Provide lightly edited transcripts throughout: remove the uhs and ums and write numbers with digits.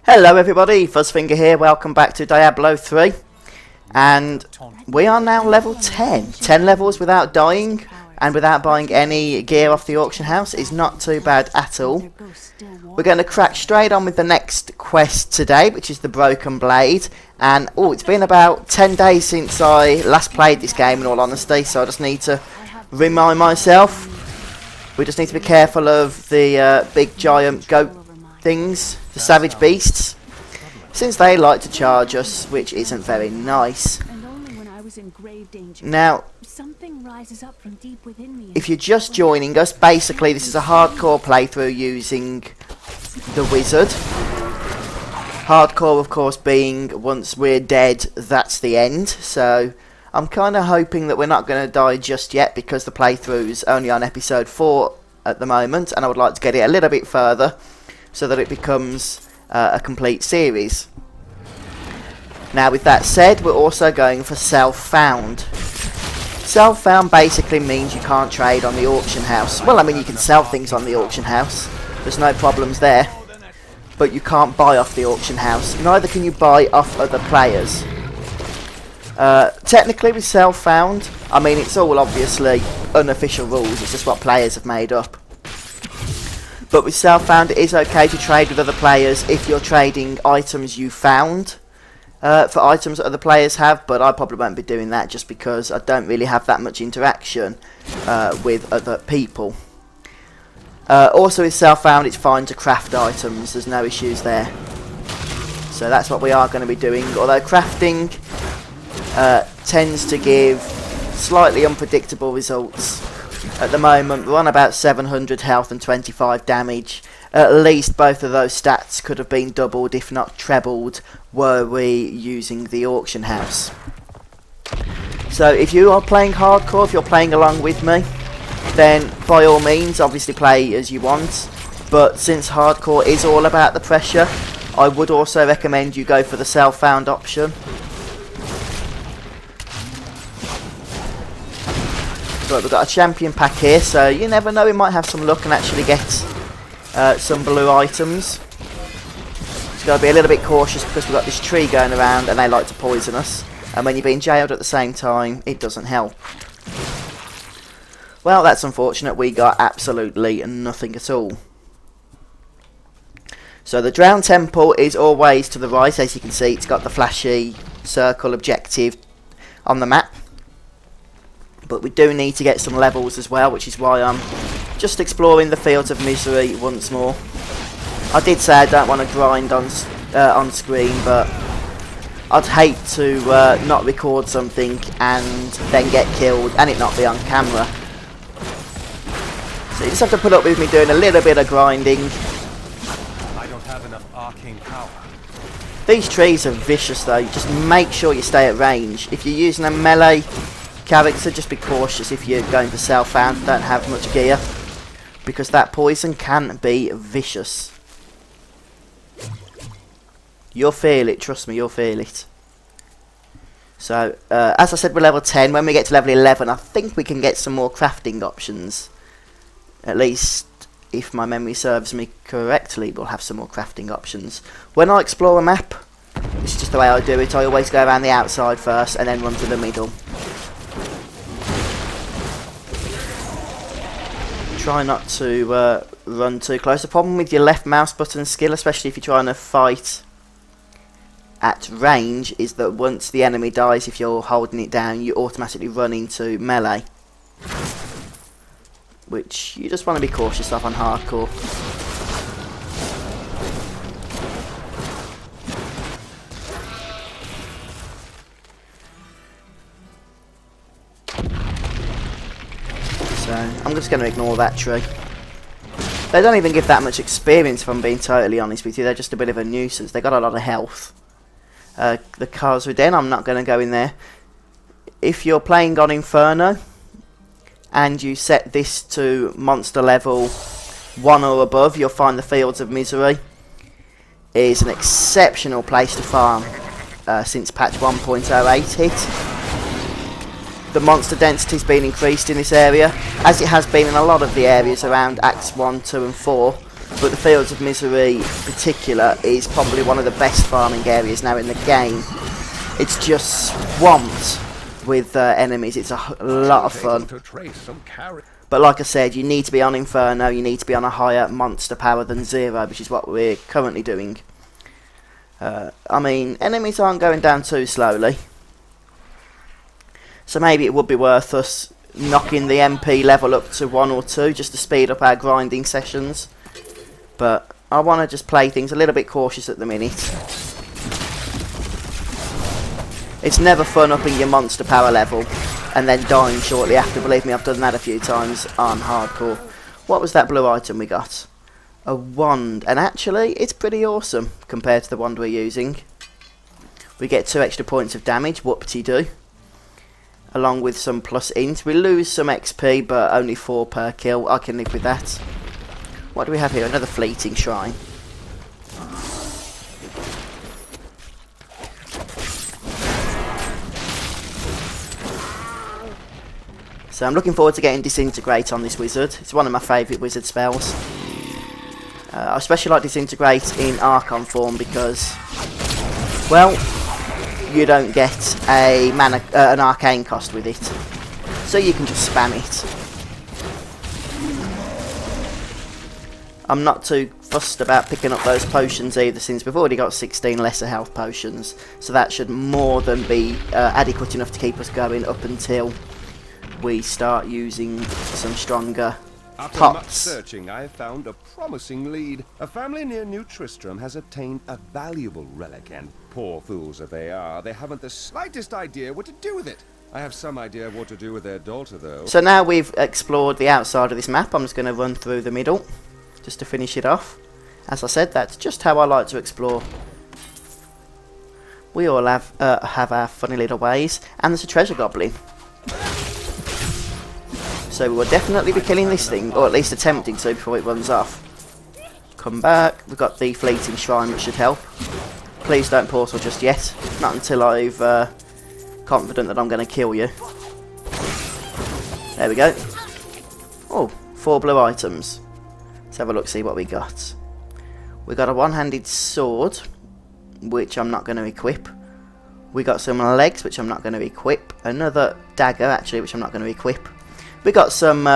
Hello everybody, Fuzzfinger here, welcome back to Diablo 3. And we are now level 10. 10 levels without dying and without buying any gear off the auction house is not too bad at all. We're going to crack straight on with the next quest today, which is the Broken Blade. And it's been about 10 days since I last played this game in all honesty, so I just need to remind myself. We just need to be careful of the big giant goat things, the savage beasts, since they like to charge us, which isn't very nice. Now, if you're just joining us, basically this is a hardcore playthrough using the wizard. Hardcore, of course, being once we're dead, that's the end. So I'm kind of hoping that we're not going to die just yet, because the playthrough's only on episode 4 at the moment, and I would like to get it a little bit further so that it becomes a complete series. Now, with that said, we're also going for self-found. Self-found basically means you can't trade on the auction house. Well, I mean, you can sell things on the auction house. There's no problems there. But you can't buy off the auction house. Neither can you buy off other players. Technically, with self-found, I mean, it's all obviously unofficial rules. It's just what players have made up. But with self-found, it is okay to trade with other players if you're trading items you found for items that other players have, but I probably won't be doing that just because I don't really have that much interaction with other people. Also with self-found, it's fine to craft items, there's no issues there. So that's what we are going to be doing, although crafting tends to give slightly unpredictable results. At the moment, we're on about 700 health and 25 damage. At least both of those stats could have been doubled, if not trebled, were we using the auction house. So if you are playing hardcore, if you're playing along with me, then by all means, obviously play as you want. But since hardcore is all about the pressure, I would also recommend you go for the self-found option. Right, we've got a champion pack here, so you never know, we might have some luck and actually get some blue items. Just got to be a little bit cautious because we've got this tree going around and they like to poison us. And when you're being jailed at the same time, it doesn't help. Well, that's unfortunate. We got absolutely nothing at all. So the Drown Temple is always to the right. As you can see, it's got the flashy circle objective on the map. But we do need to get some levels as well, which is why I'm just exploring the Fields of Misery once more. I did say I don't want to grind on screen, but I'd hate to not record something and then get killed and it not be on camera. So you just have to put up with me doing a little bit of grinding. I don't have enough arcane power. These trees are vicious though, just make sure you stay at range. If you're using a melee character, just be cautious if you're going for self-found, don't have much gear, because that poison can be vicious. You'll feel it, trust me, you'll feel it. So, as I said, we're level 10. When we get to level 11, I think we can get some more crafting options. At least, if my memory serves me correctly, we'll have some more crafting options. When I explore a map, this is just the way I do it, I always go around the outside first and then run to the middle. Try not to run too close. The problem with your left mouse button skill, especially if you're trying to fight at range, is that once the enemy dies, if you're holding it down, you automatically run into melee, which you just want to be cautious of on hardcore. So I'm just going to ignore that tree. They don't even give that much experience, if I'm being totally honest with you. They're just a bit of a nuisance. They got a lot of health. The cars are dead. I'm not going to go in there. If you're playing on Inferno and you set this to monster level 1 or above, you'll find the Fields of Misery is an exceptional place to farm since patch 1.08 hit. The monster density's been increased in this area, as it has been in a lot of the areas around Acts 1, 2 and 4. but the Fields of Misery in particular is probably one of the best farming areas now in the game. It's just swamped with enemies. It's a lot of fun. But like I said, you need to be on Inferno, you need to be on a higher monster power than 0, which is what we're currently doing. I mean, enemies aren't going down too slowly. So maybe it would be worth us knocking the MP level up to 1 or 2 just to speed up our grinding sessions. But I want to just play things a little bit cautious at the minute. It's never fun upping your monster power level and then dying shortly after. Believe me, I've done that a few times on hardcore. What was that blue item we got? A wand, and actually it's pretty awesome compared to the wand we're using. We get 2 extra points of damage, whoop-de-doo, along with some plus int. We lose some XP, but only 4 per kill. I can live with that. What do we have here? Another fleeting shrine. So I'm looking forward to getting Disintegrate on this wizard. It's one of my favourite wizard spells. I especially like Disintegrate in Archon form because, well, you don't get a an arcane cost with it, so you can just spam it. I'm not too fussed about picking up those potions either, since we've already got 16 lesser health potions, so that should more than be adequate enough to keep us going up until we start using some stronger After pots. much searching, I have found a promising lead. A family near New Tristram has obtained a valuable relic, and poor fools that they are, they haven't the slightest idea what to do with it. I have some idea what to do with their daughter, though. So now we've explored the outside of this map, I'm just going to run through the middle, just to finish it off. As I said, that's just how I like to explore. We all have our funny little ways, and there's a treasure goblin. So we will definitely be killing this thing, or at least attempting to before it runs off. Come back, we've got the fleeting shrine which should help. Please don't portal just yet, not until I've confident that I'm going to kill you. There we go. Oh, 4 blue items. Let's have a look, see what we got. We got a one-handed sword, which I'm not going to equip. We got some legs, which I'm not going to equip. Another dagger, actually, which I'm not going to equip. We got some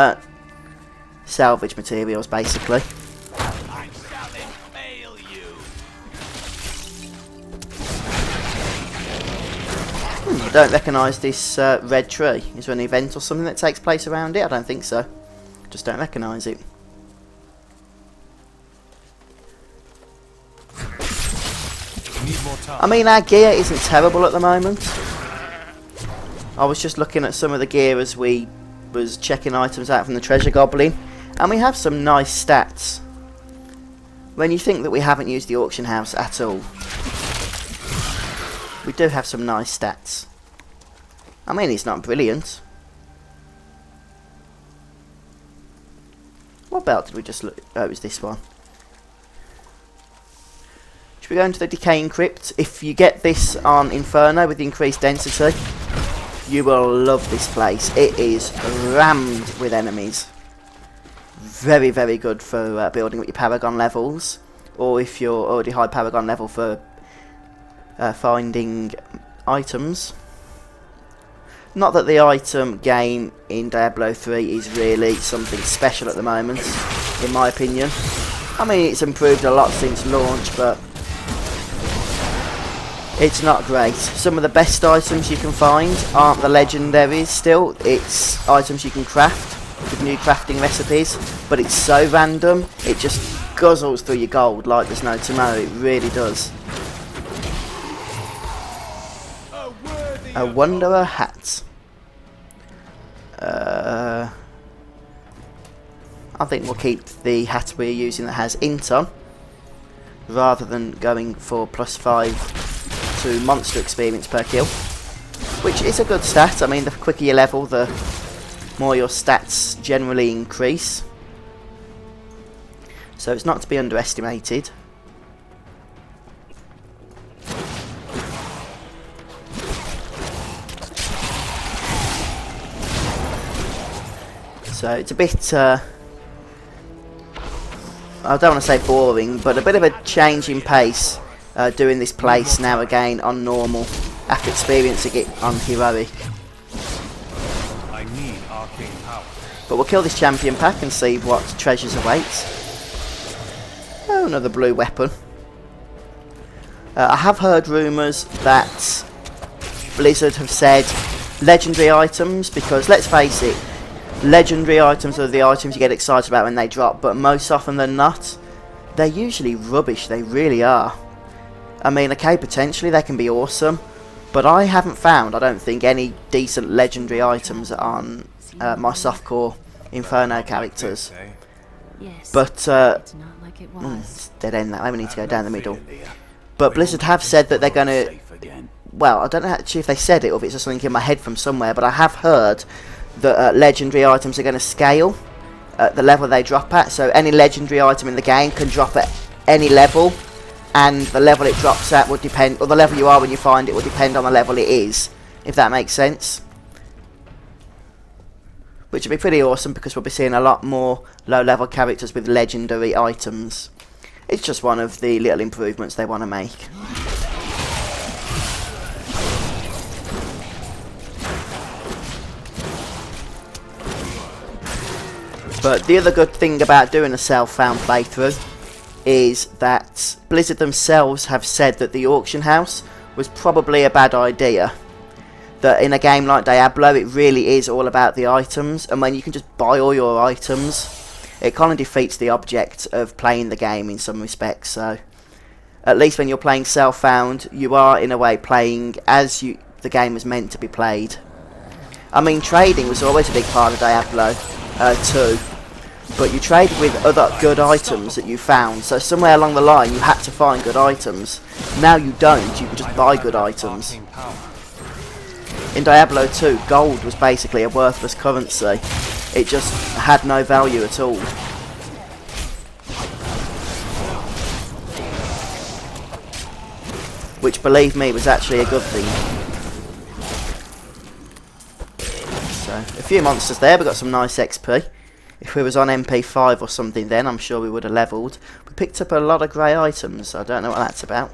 salvage materials, basically. I shall impale you. I don't recognise this red tree. Is there an event or something that takes place around it? I don't think so. Just don't recognise it. Need more time. I mean, our gear isn't terrible at the moment. I was just looking at some of the gear as we was checking items out from the treasure goblin, and we have some nice stats when you think that we haven't used the auction house at all. We do have some nice stats. I mean, it's not brilliant. What belt did we just look? Oh, it was this one. Should we go into the Decaying Crypt? If you get this on Inferno with the increased density, you will love this place. It is rammed with enemies. Very, very good for building up your Paragon levels, or if you're already high Paragon level, for finding items. Not that the item game in Diablo 3 is really something special at the moment, in my opinion. I mean, it's improved a lot since launch, but it's not great. Some of the best items you can find aren't the legendaries still. It's items you can craft with new crafting recipes, but it's so random, it just guzzles through your gold like there's no tomorrow. It really does. A Wanderer hat. I think we'll keep the hat we're using that has int on, rather than going for +5 to monster experience per kill, which is a good stat. I mean, the quicker you level, the more your stats generally increase, so it's not to be underestimated. So it's a bit I don't want to say boring, but a bit of a change in pace doing this place now again on normal after experiencing it on heroic. I need arcane power. But we'll kill this champion pack and see what treasures await. Oh, another blue weapon. I have heard rumours that Blizzard have said legendary items, because let's face it, legendary items are the items you get excited about when they drop, but most often than not, they're usually rubbish, they really are. I mean, okay, potentially they can be awesome, but I haven't found, I don't think, any decent legendary items on my softcore Inferno characters. Yes. But, It's not like it was. it's dead end that way, we need to go down the middle. But Blizzard have said that they're going to, well, I don't know actually if they said it or if it's just something in my head from somewhere, but I have heard that legendary items are going to scale at the level they drop at. So any legendary item in the game can drop at any level, and the level it drops at will depend, or the level you are when you find it will depend on the level it is, if that makes sense. Which would be pretty awesome, because we'll be seeing a lot more low level characters with legendary items. It's just one of the little improvements they want to make. But the other good thing about doing a self-found playthrough is that Blizzard themselves have said that the auction house was probably a bad idea. That in a game like Diablo, it really is all about the items, and when you can just buy all your items, it kind of defeats the object of playing the game in some respects. So at least when you're playing self-found, you are in a way playing as the game was meant to be played. I mean, trading was always a big part of Diablo 2, but you traded with other good items that you found, so somewhere along the line you had to find good items. Now you don't, you can just buy good items. Arcane power. In Diablo 2, gold was basically a worthless currency. It just had no value at all. Which, believe me, was actually a good thing. So, a few monsters there, we got some nice XP. If we was on MP5 or something then, I'm sure we would have levelled. We picked up a lot of grey items, so I don't know what that's about.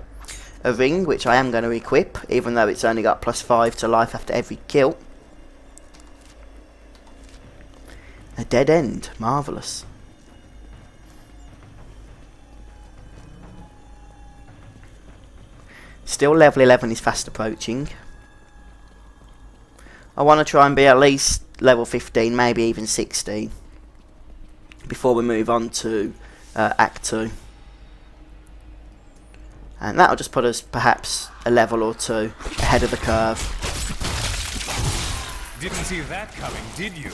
A ring, which I am going to equip, even though it's only got +5 to life after every kill. A dead end, marvellous. Still level 11 is fast approaching. I want to try and be at least level 15, maybe even 16, before we move on to Act 2. And that'll just put us perhaps a level or two ahead of the curve. Didn't see that coming, did you?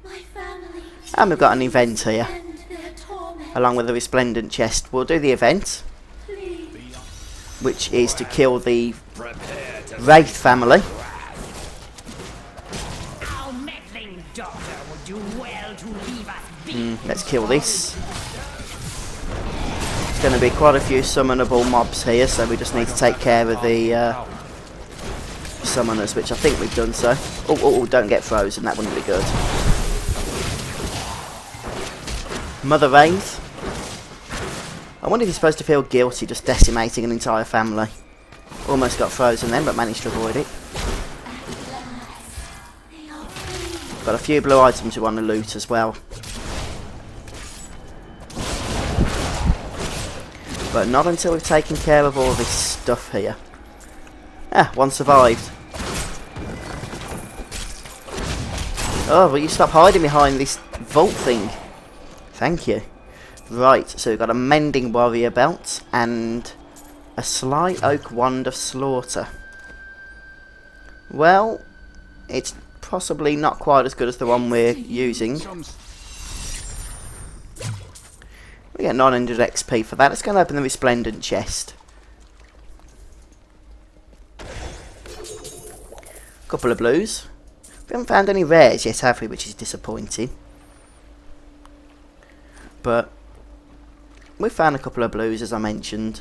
My family And we've got an event here, and their torment. along with the resplendent chest. We'll do the event, Please. which is to kill the Wraith family. Our meddling daughter would do well to leave us be. Let's kill this. There's going to be quite a few summonable mobs here, so we just need to take care of the summoners, which I think we've done so. Oh, don't get frozen, that wouldn't be good. Mother Wraith. I wonder if you're supposed to feel guilty just decimating an entire family. Almost got frozen then, but managed to avoid it. Got a few blue items we want to loot as well. But not until we've taken care of all this stuff here. Ah, one survived. Oh, will you stop hiding behind this vault thing? Thank you. Right, so we've got a Mending Warrior Belt and a Sly Oak Wand of Slaughter. Well, it's possibly not quite as good as the one we're using. We get 900 XP for that. Let's go and open the Resplendent chest. Couple of blues. We haven't found any rares yet, have we? Which is disappointing. But we've found a couple of blues, as I mentioned,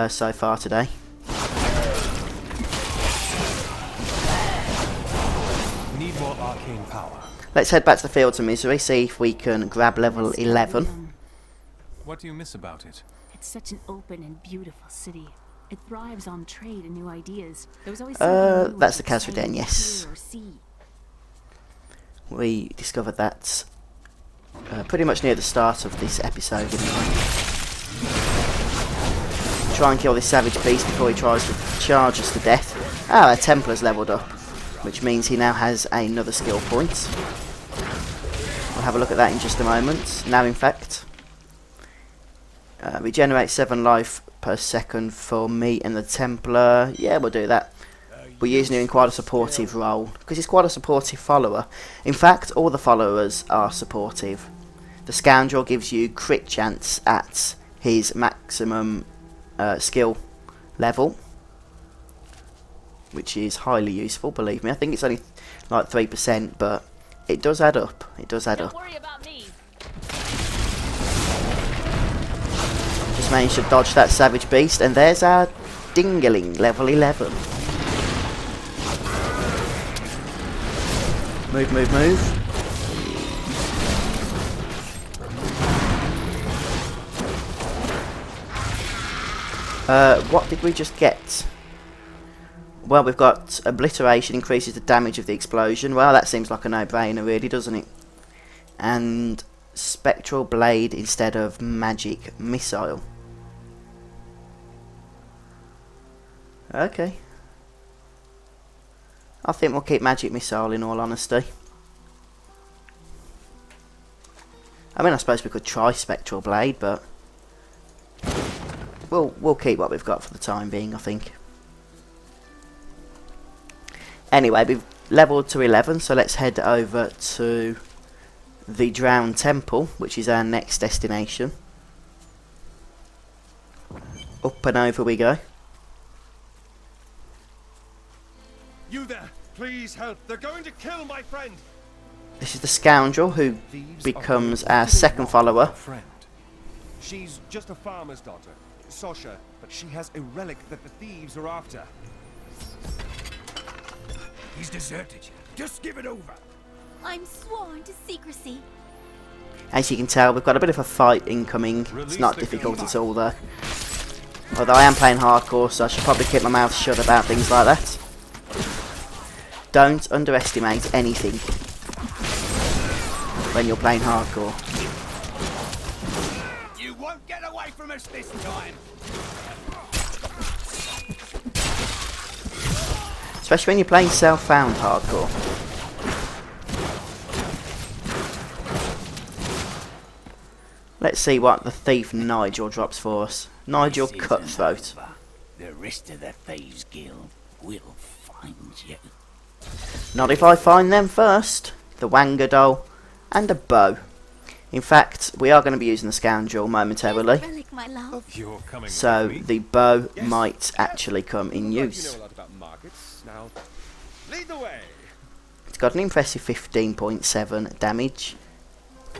so far today. need more arcane power. Let's head back to the Fields of Misery, see if we can grab level 11. What do you miss about it? It's such an open and beautiful city. It thrives on trade and new ideas. There was always That's the Casriden, yes. We discovered that pretty much near the start of this episode, didn't we? Try and kill this savage beast before he tries to charge us to death. Ah, our Templar's leveled up, which means he now has another skill point. We'll have a look at that in just a moment. Now, in fact, regenerate 7 life per second for me and the Templar. Yeah, we'll do that. We're using him in quite a supportive role, because he's quite a supportive follower. In fact, all the followers are supportive. The Scoundrel gives you crit chance at his maximum skill level, which is highly useful, believe me. I think it's only like 3%, but it does add up. It does add up. Don't worry about me. Just managed to dodge that savage beast, and there's our Dingaling, level 11. Move, move, move. What did we just get? Well, we've got Obliteration, increases the damage of the explosion. Well, that seems like a no-brainer, really, doesn't it? And Spectral Blade instead of Magic Missile. Okay. I think we'll keep Magic Missile, in all honesty. I mean, I suppose we could try Spectral Blade, but we'll keep what we've got for the time being, I think. Anyway, we've leveled to 11, so let's head over to the Drowned Temple, which is our next destination. Up and over we go. You there! Please help! They're going to kill my friend! This is the Scoundrel, who becomes our second follower. Friend. She's just a farmer's daughter, Sasha, but she has a relic that the thieves are after. He's deserted you. Just give it over. I'm sworn to secrecy. As you can tell, we've got a bit of a fight incoming. It's not difficult at all, though. Although I am playing hardcore, so I should probably keep my mouth shut about things like that. Don't underestimate anything when you're playing hardcore. You won't get away from us this time. Especially when you're playing self-found hardcore. Let's see what the thief Nigel drops for us. Nigel Cutthroat. The rest of the Thieves Guild will find you. Not if I find them first. The Wangadole and a bow. In fact, we are going to be using the Scoundrel momentarily. Relic, my love. You're coming So with me? the bow might actually come in Looks like use. You know a lot about markets. Now, lead the way. It's got an impressive 15.7 damage.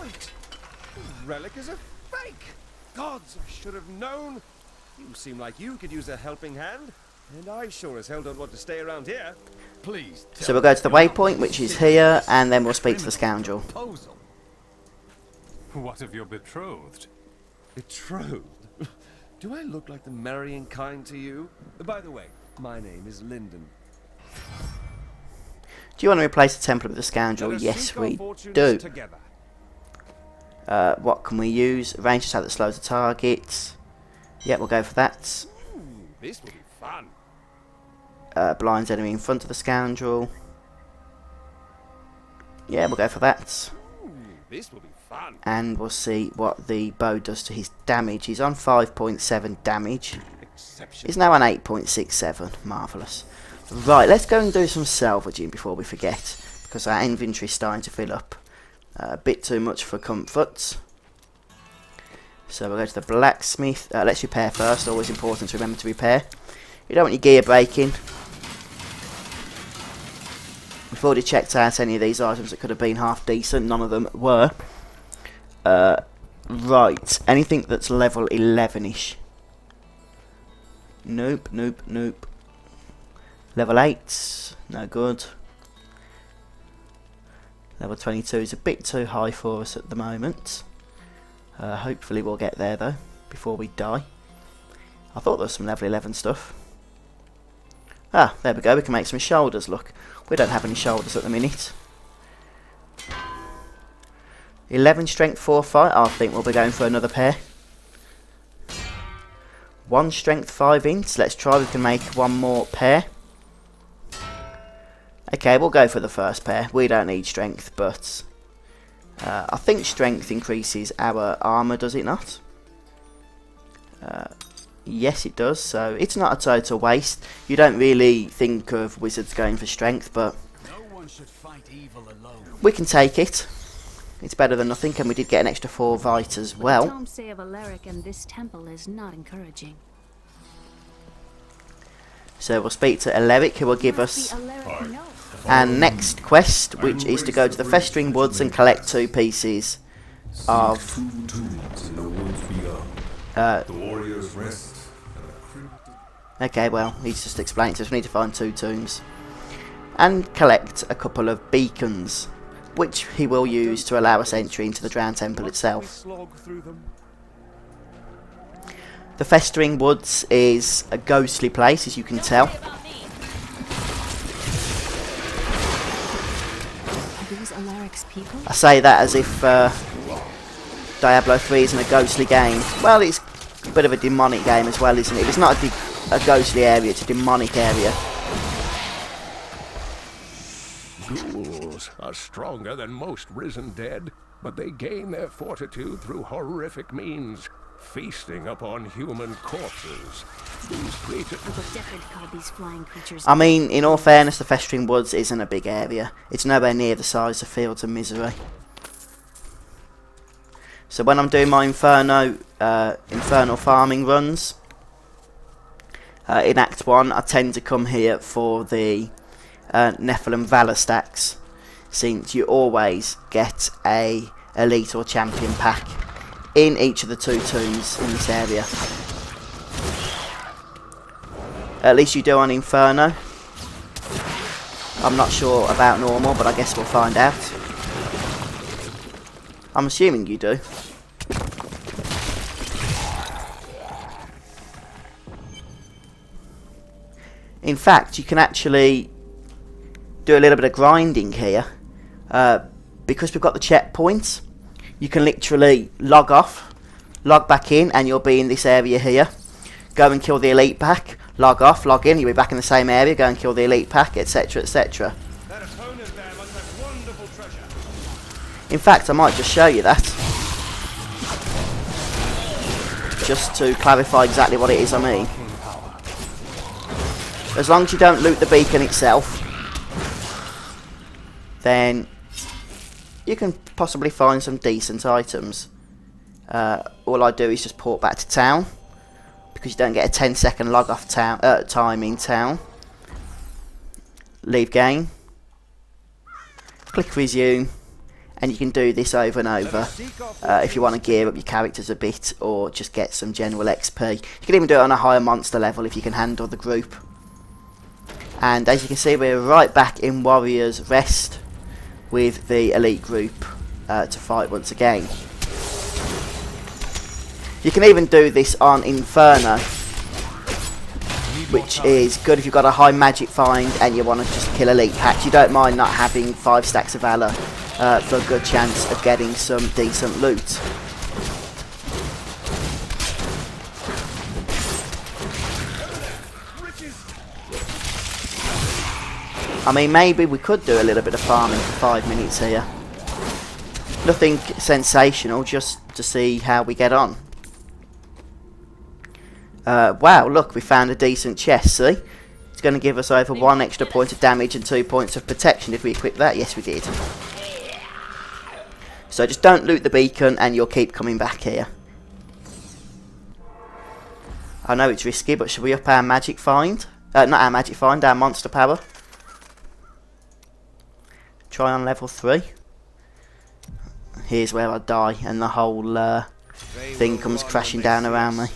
Wait, the relic is a fake. Gods, I should have known. You seem like you could use a helping hand, and I sure as hell don't want to stay around here. Please. So we'll go to the waypoint, which is here, and then we'll speak to the Scoundrel. Proposal. What of your betrothed? Betrothed? Do I look like the marrying kind to you? By the way, my name is Lyndon. Do you want to replace the Templar with the Scoundrel? Let us Yes, seek our we fortunes do. together. What can we use? Range attack that slows the target. Yeah, we'll go for that. This will be fun. Blinds enemy in front of the Scoundrel. Yeah, we'll go for that. This will be fun. And we'll see what the bow does to his damage. He's on 5.7 damage. Exception. He's now on 8.67. Marvellous. Right, let's go and do some salvaging before we forget, because our inventory's starting to fill up. A bit too much for comfort. So we'll go to the Blacksmith. Let's repair first. Always important to remember to repair. You don't want your gear breaking. We've already checked out any of these items that could have been half decent. None of them were. Right. Anything that's level 11-ish. Nope, nope, nope. Level 8. No good. Level 22 is a bit too high for us at the moment. Hopefully we'll get there though, before we die. I thought there was some level 11 stuff. Ah, there we go, we can make some shoulders, look. We don't have any shoulders at the minute. 11 strength 4 fight, I think we'll be going for another pair. 1 strength 5 inch, let's try we can make one more pair. Okay, we'll go for the first pair. We don't need strength, but I think strength increases our armour, does it not? Yes, it does, so it's not a total waste. You don't really think of wizards going for strength, but we can take it. It's better than nothing, and we did get an extra 4 vite as well. What Tom say of Alaric and this temple is not encouraging. So we'll speak to Alaric, who will give us our next quest, which is to go to the Festering Woods and collect 2 pieces of okay, well, he's just explained to us we need to find 2 tombs and collect a couple of beacons, which he will use to allow us entry into the Drowned Temple itself. The Festering Woods is a ghostly place, as you can tell. Are these Alaric's people? I say that as if Diablo 3 isn't a ghostly game. Well, it's a bit of a demonic game as well, isn't it? It's not a ghostly area, it's a demonic area. Ghouls are stronger than most risen dead, but they gain their fortitude through horrific means, feasting upon human corpses. These creatures... I would definitely call these flying creatures... I mean, in all fairness, the Festering Woods isn't a big area. It's nowhere near the size of Fields of Misery. So when I'm doing my infernal farming runs, in Act 1, I tend to come here for the Nephilim Valor stacks, since you always get a elite or champion pack in each of the 2 tombs in this area. At least you do on Inferno. I'm not sure about normal, but I guess we'll find out. I'm assuming you do. In fact, you can actually do a little bit of grinding here. Because we've got the checkpoints, you can literally log off, log back in, and you'll be in this area here. Go and kill the elite pack, log off, log in, you'll be back in the same area, go and kill the elite pack, etc, etc. That opponent there must have wonderful treasure. In fact, I might just show you that, just to clarify exactly what it is I mean. As long as you don't loot the beacon itself, then you can possibly find some decent items. All I do is just port back to town, because you don't get a 10-second log off time in town. Leave game, click resume, and you can do this over and over if you want to gear up your characters a bit or just get some general XP. You can even do it on a higher monster level if you can handle the group. And as you can see, we're right back in Warrior's Rest with the elite group to fight once again. You can even do this on Inferno, which is good if you've got a high magic find and you want to just kill elite packs. You don't mind not having 5 stacks of Valor for a good chance of getting some decent loot. I mean, maybe we could do a little bit of farming for 5 minutes here. Nothing sensational, just to see how we get on. Wow, look, we found a decent chest, see? It's going to give us over 1 extra point of damage and 2 points of protection. Did we equip that? Yes, we did. So just don't loot the beacon and you'll keep coming back here. I know it's risky, but should we up our magic find? Not our magic find, our monster power. Try on level 3. Here's where I die and the whole thing comes crashing down around me.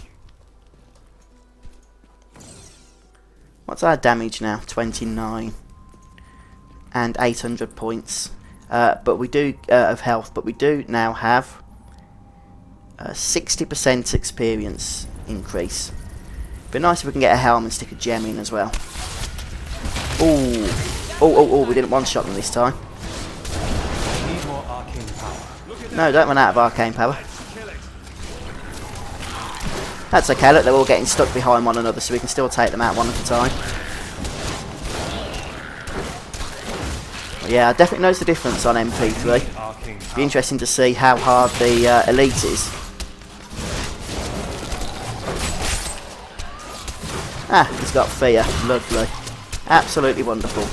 What's our damage now? 29. And 800 points. but we do of health, but we do now have 60% experience increase. Be nice if we can get a helm and stick a gem in as well. Ooh. Oh, we didn't one-shot them this time. Need more arcane power. No, don't run out of arcane power. That's okay, look, they're all getting stuck behind one another, so we can still take them out one at a time. But yeah, I definitely notice the difference on MP3. Be interesting to see how hard the elite is. Ah, he's got fear. Lovely. Absolutely wonderful.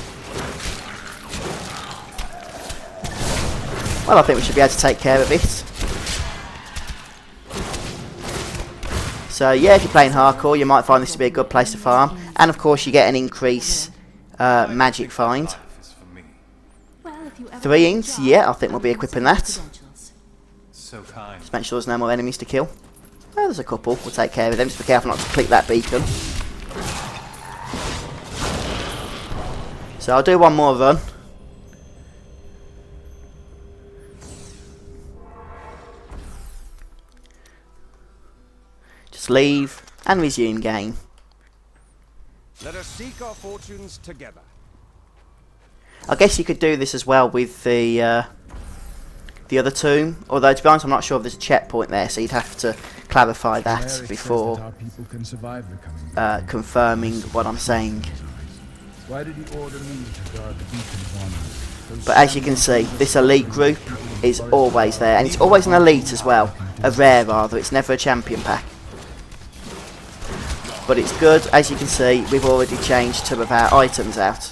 Well, I think we should be able to take care of it. So yeah, if you're playing hardcore, you might find this to be a good place to farm. And of course you get an increase magic find. 3 inks, yeah, I think we'll be equipping that. So kind. Just make sure there's no more enemies to kill. Well, there's a couple, we'll take care of them. Just be careful not to click that beacon. So I'll do one more run. Just leave and resume game. Let us seek our fortunes together. I guess you could do this as well with the other tomb. Although to be honest, I'm not sure if there's a checkpoint there, so you'd have to clarify that before confirming what I'm saying. Why did he order me to guard the beacon's honor? But as you can see, this elite group is always there, and it's always an elite as well, a rare rather. It's never a champion pack. But it's good, as you can see, we've already changed some of our items out.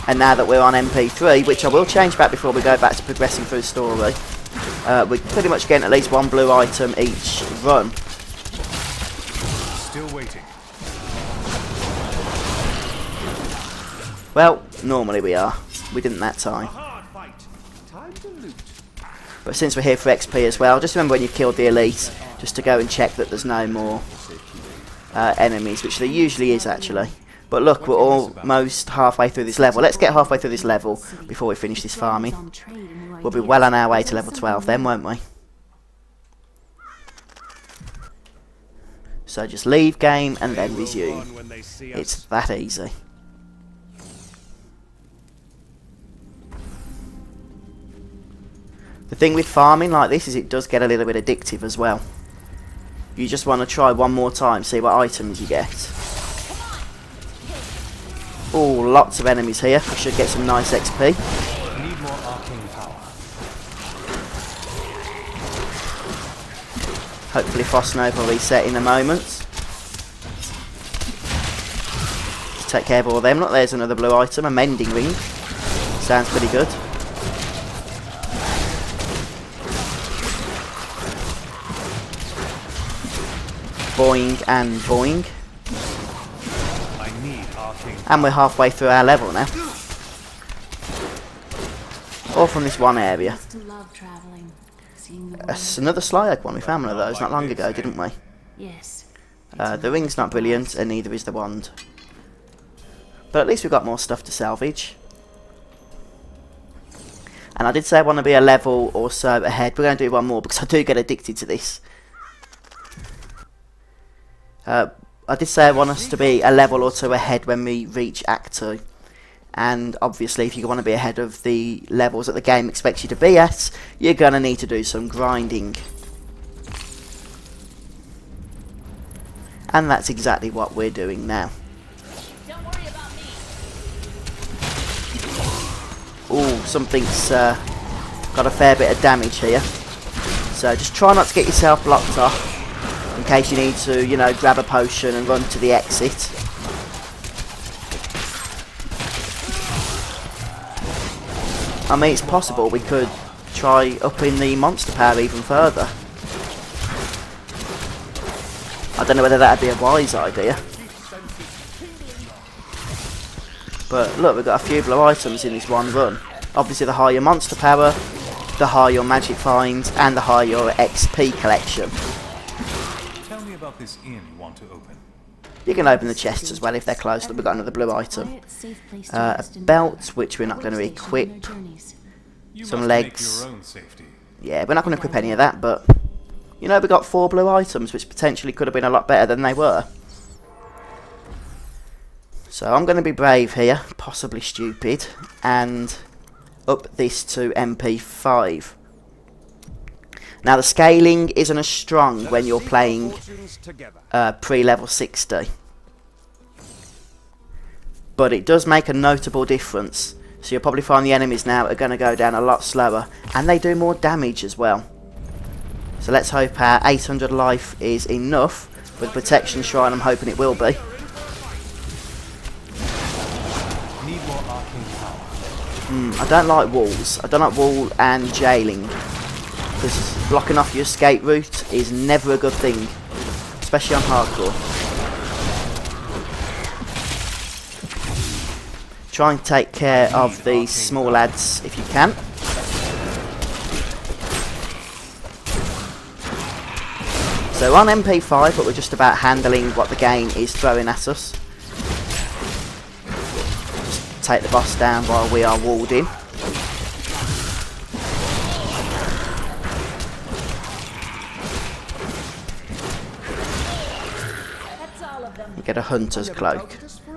And now that we're on MP3, which I will change back before we go back to progressing through the story, we're pretty much getting at least one blue item each run. Still waiting. Well, normally we are. We didn't that time. But since we're here for XP as well, just remember when you've killed the elite, just to go and check that there's no more enemies, which there usually is actually. But look, we're almost halfway through this level. Let's get halfway through this level before we finish this farming. We'll be well on our way to level 12 then, won't we? So just leave game and then resume. It's that easy. The thing with farming like this is it does get a little bit addictive as well. You just want to try one more time, see what items you get. Oh, lots of enemies here. We should get some nice XP. Need more arcane power. Hopefully Frost Nova will reset in a moment. Just take care of all of them. Look, there's another blue item, a mending ring. Sounds pretty good. Boing and boing. I need arcane. And we're halfway through our level now. All from this one area. Another Slyog one. We found one of those not long ago, didn't we? Yes. The ring's not brilliant, and neither is the wand. But at least we've got more stuff to salvage. And I did say I want to be a level or so ahead. We're going to do one more because I do get addicted to this. I did say I want us to be a level or two ahead when we reach Act 2. And obviously if you want to be ahead of the levels that the game expects you to be at, you're going to need to do some grinding. And that's exactly what we're doing now. Don't worry about me. Ooh, something's got a fair bit of damage here. So just try not to get yourself blocked off. In case you need to, you know, grab a potion and run to the exit. I mean, it's possible we could try upping the monster power even further. I don't know whether that would be a wise idea. But look, we've got a few blue items in this one run. Obviously the higher your monster power, the higher your magic finds, and the higher your XP collection. Tell me about this inn you want to open. You can open the chests as well if they're closed. We've got another blue item. A belt, which we're not going to equip. You Some must legs. make your own safety. Yeah, we're not going to equip any of that, but you know, we got 4 blue items, which potentially could have been a lot better than they were. So I'm going to be brave here, possibly stupid, and up this to MP5. Now the scaling isn't as strong when you're playing pre-level 60. But it does make a notable difference. So you'll probably find the enemies now are going to go down a lot slower. And they do more damage as well. So let's hope our 800 life is enough. With Protection Shrine, I'm hoping it will be. Need more arcane power. I don't like walls. I don't like wall and jailing. Because blocking off your escape route is never a good thing. Especially on hardcore. Try and take care of these small lads if you can. So on MP5, but we're just about handling what the game is throwing at us. Just take the boss down while we are walled in. You get a hunter's cloak,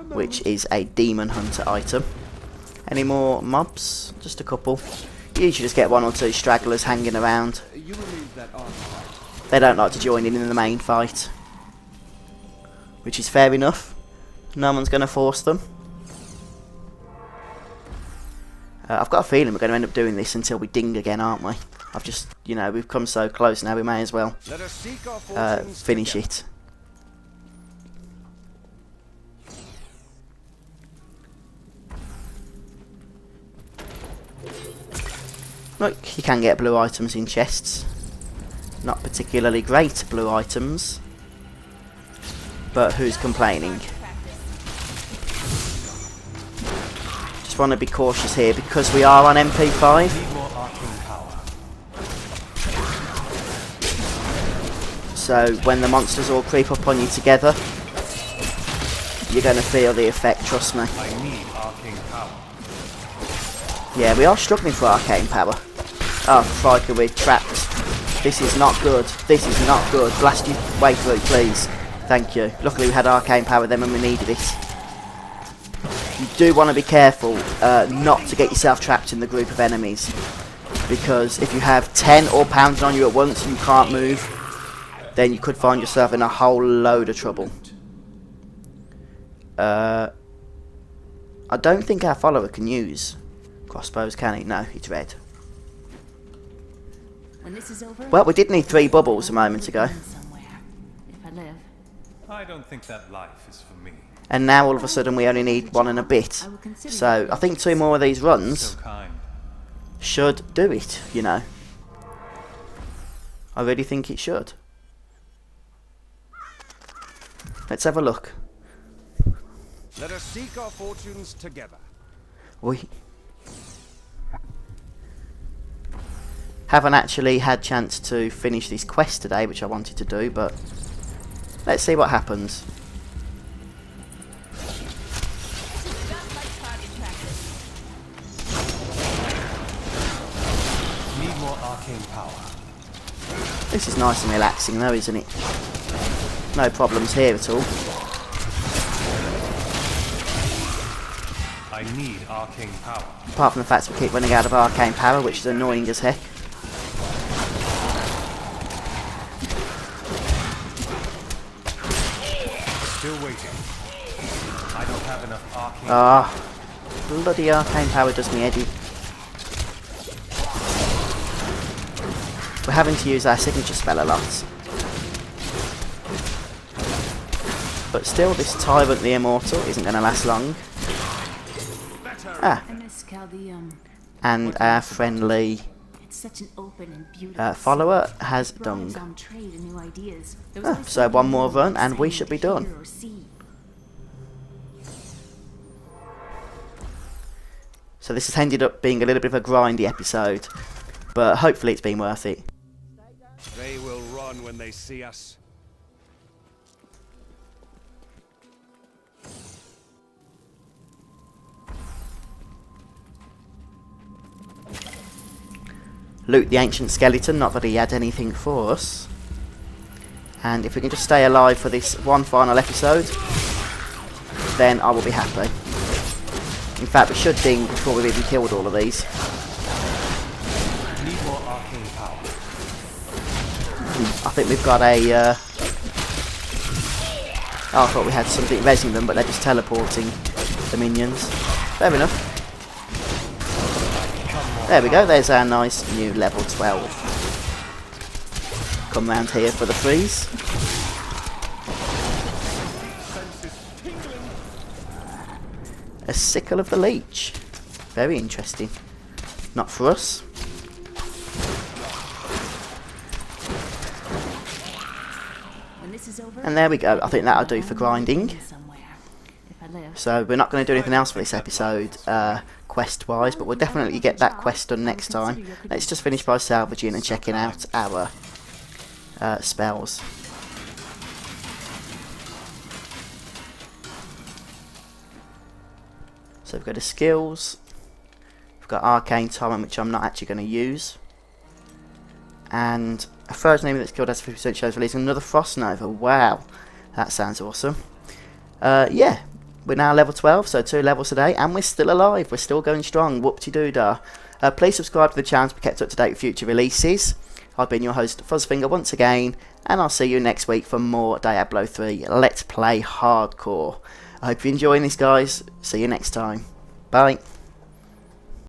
which is a demon hunter item. Any more mobs? Just a couple. You usually just get 1 or 2 stragglers hanging around. They don't like to join in the main fight, which is fair enough. No one's going to force them. I've got a feeling we're going to end up doing this until we ding again, aren't we? I've just, you know, we've come so close now, we may as well finish it. Look, you can get blue items in chests. Not particularly great blue items. But who's complaining? Just want to be cautious here because we are on MP5. Need more arcane power. So when the monsters all creep up on you together, you're going to feel the effect, trust me. I need arcane power. Yeah, we are struggling for arcane power. Oh, crikey, we're trapped. This is not good. This is not good. Blast your way through, please. Thank you. Luckily we had arcane power then when we needed it. You do want to be careful not to get yourself trapped in the group of enemies. Because if you have 10 all pounding on you at once and you can't move, then you could find yourself in a whole load of trouble. I don't think our follower can use crossbows, can he? No, it's red. When this is over, Well, we did need 3 bubbles a moment ago. somewhere, if I live. I don't think that life is for me. And now all of a sudden we only need 1 and a bit. So I think 2 more of these runs So kind. should do it, you know. I really think it should. Let's have a look. Let us seek our fortunes together. We haven't actually had chance to finish this quest today, which I wanted to do, but let's see what happens. Need more arcane power. This is nice and relaxing though, isn't it? No problems here at all. I need arcane power. Apart from the fact we keep running out of arcane power, which is annoying as heck. Still waiting. I don't have enough arcane. Ah, bloody arcane power does me heady. We're having to use our signature spell a lot. But still, this Tyrant the Immortal isn't going to last long. Ah, and our friendly It's such an open and beautiful follower has dung. on trade and new ideas. So 1 more run and we should be done. So this has ended up being a little bit of a grindy episode, but hopefully it's been worth it. They will run when they see us. loot the ancient skeleton, not that he had anything for us. And if we can just stay alive for this one final episode, then I will be happy. In fact, we should ding before we've even killed all of these. Need more arcane power. I think we've got a... oh, I thought we had something resing them, but they're just teleporting the minions. Fair enough. There we go, there's our nice new level 12. Come round here for the freeze. A sickle of the leech. Very interesting. Not for us. When this is over, And there we go. I think that'll do for grinding. somewhere. If I live. So we're not going to do anything else for this episode, quest-wise, but we'll definitely get that quest done next time. Let's just finish by salvaging and checking out our spells. So we've got the skills. We've got Arcane Torrent, which I'm not actually going to use. And a first name that's killed has 50% chance of releasing another Frost Nova. Wow, that sounds awesome. Yeah, we're now level 12, so 2 levels today, and we're still alive. We're still going strong. Whoop-de-doo-dah. Please subscribe to the channel to be kept up to date with future releases. I've been your host, Fuzzfinger, once again, and I'll see you next week for more Diablo 3 Let's Play Hardcore. I hope you're enjoying this, guys. See you next time. Bye.